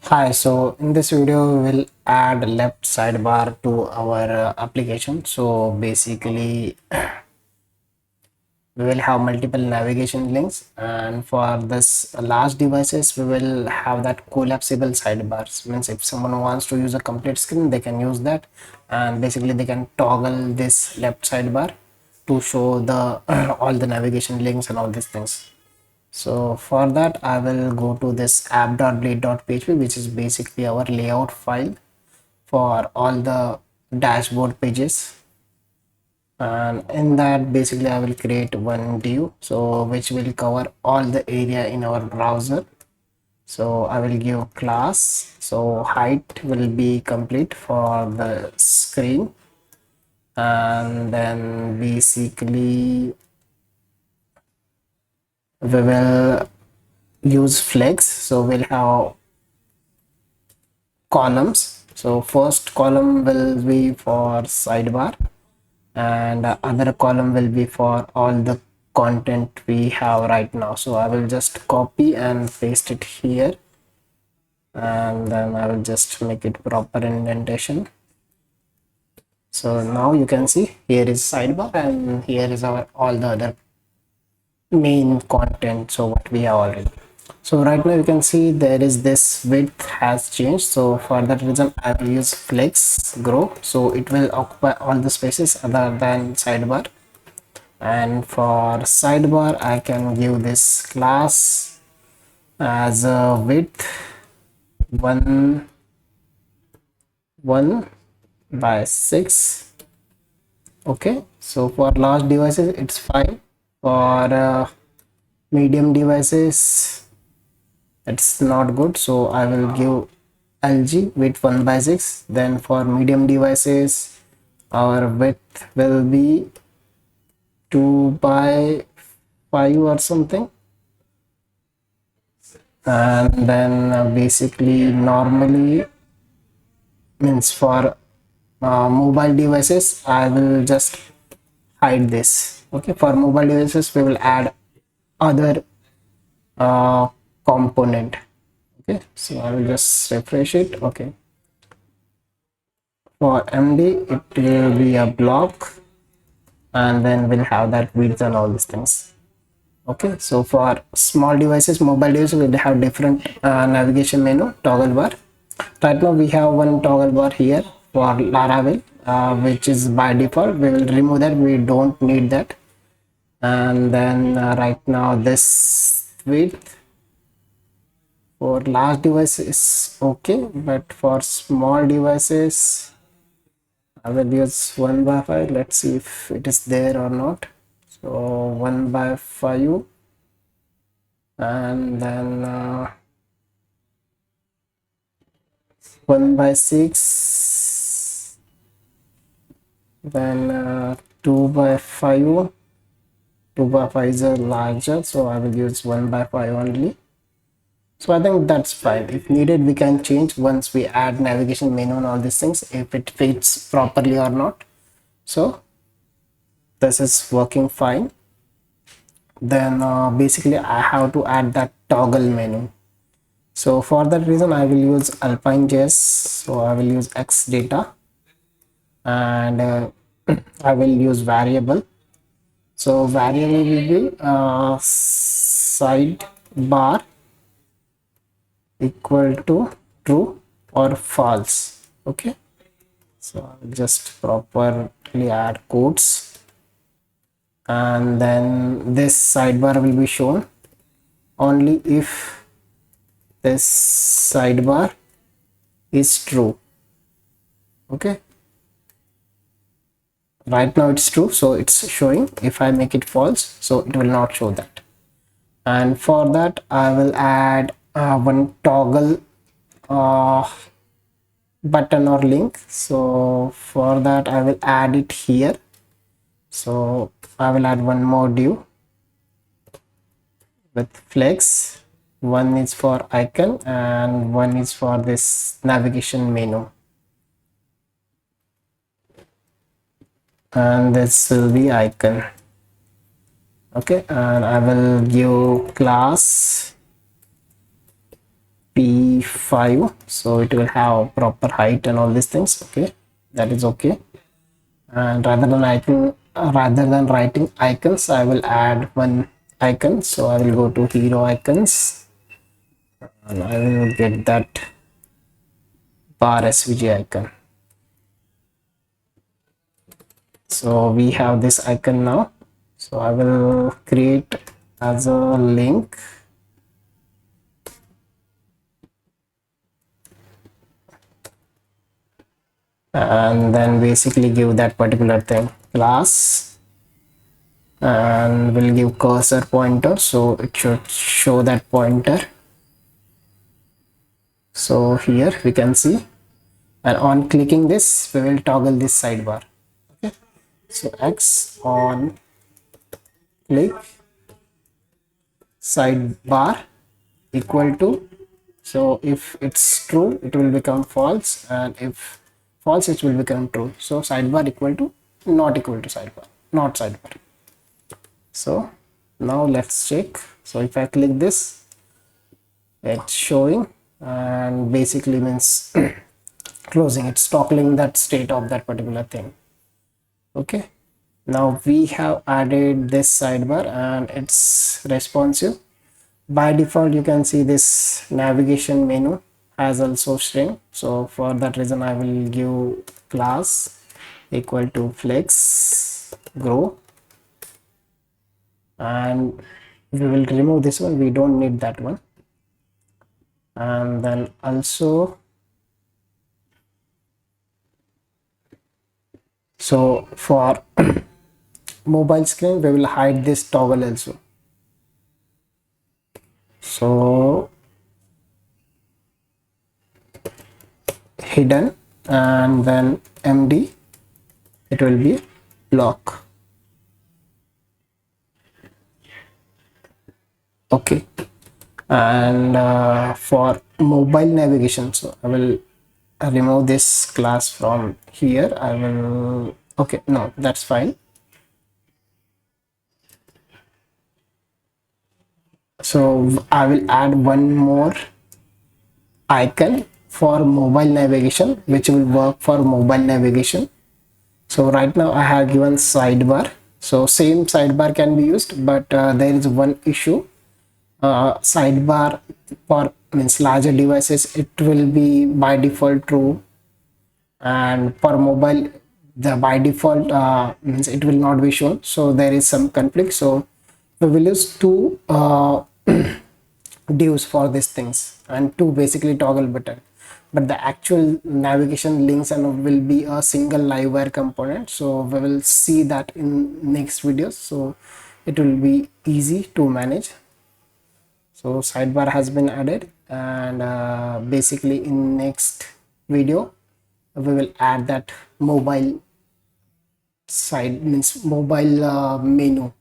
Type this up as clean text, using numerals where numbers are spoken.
Hi, so in this video we will add left sidebar to our application. So basically we will have multiple navigation links, and for this large devices we will have that collapsible sidebars. Means if someone wants to use a complete screen they can use that, and basically they can toggle this left sidebar to show the all the navigation links and all these things. So for that I will go to this app.blade.php, which is basically our layout file for all the dashboard pages. And in that basically I will create one div, so which will cover all the area in our browser. So I will give class, so height will be complete for the screen, and then basically we will use flex, so we'll have columns. So first column will be for sidebar, and other column will be for all the content we have right now. So I will just copy and paste it here, and then I will just make it proper indentation. So now you can see here is sidebar and here is our all the other main content, so what we have already. So right now you can see there is this width has changed, so for that reason I will use flex grow, so it will occupy all the spaces other than sidebar. And for sidebar I can give this class as a width 1 1 by 6. Okay, so for large devices it's fine. For medium devices it's not good, so I will give LG width 1 by 6. Then for medium devices our width will be 2 by 5 or something. And then basically normally means for mobile devices I will just hide this. Okay, for mobile devices we will add other uh, component. Okay, so I will just refresh it. Okay, for MD it will be a block, and then we'll have that width and all these things. Okay, so for small devices, mobile devices, we'll have different navigation menu toggle bar. Right now we have one toggle bar here for Laravel, which is by default. We will remove that, we don't need that. And then right now this width for large device is okay, but for small devices I will use 1 by 5. Let's see if it is there or not. So 1 by 5, and then 1 by 6, then 2 by 5. 2 by 5 is a larger, so I will use 1 by 5 only. So I think that's fine. If needed we can change once we add navigation menu and all these things, if it fits properly or not. So this is working fine. Then basically I have to add that toggle menu. So for that reason I will use Alpine.js. So I will use X data, and I will use variable. So variable will be sidebar equal to true or false. Okay, so I'll just properly add quotes, and then this sidebar will be shown only if this sidebar is true. Okay, right now it's true, so it's showing. If I make it false, so it will not show that. And for that I will add one toggle uh, button or link. So for that I will add it here. So I will add one more div with flex. One is for icon and one is for this navigation menu, and this will be icon. Okay, and I will give class p be 5, so it will have proper height and all these things. Okay, that is okay. And rather than writing icons, I will add one icon. So I will go to hero icons and I will get that bar svg icon. So we have this icon now. So I will create as a link, and then basically give that particular thing class, and we'll give cursor pointer, so it should show that pointer. So here we can see, and on clicking this we will toggle this sidebar. Okay, so X on click sidebar equal to, so if it's true it will become false, and if false it will become true. So sidebar equal to not equal to sidebar, not sidebar. So now let's check. So if I click this, it's showing, and basically means closing, it's toggling that state of that particular thing. Okay, now we have added this sidebar and it's responsive. By default you can see this navigation menu has also string, so for that reason I will give class equal to flex grow, and we will remove this one, we don't need that one. And then also, so for mobile screen we will hide this toggle also. So hidden, and then md, it will be block. Okay, and for mobile navigation, so I will remove this class from here. I will, okay, no, that's fine. So I will add one more icon for mobile navigation which will work for mobile navigation. So right now I have given sidebar, so same sidebar can be used, but there is one issue. Sidebar for means larger devices it will be by default true, and for mobile the by default means it will not be shown, so there is some conflict. So we will use two divs for these things and two basically toggle button, but the actual navigation links and will be a single livewire component. So we will see that in next videos, so it will be easy to manage. So sidebar has been added, and basically in next video we will add that mobile side means mobile menu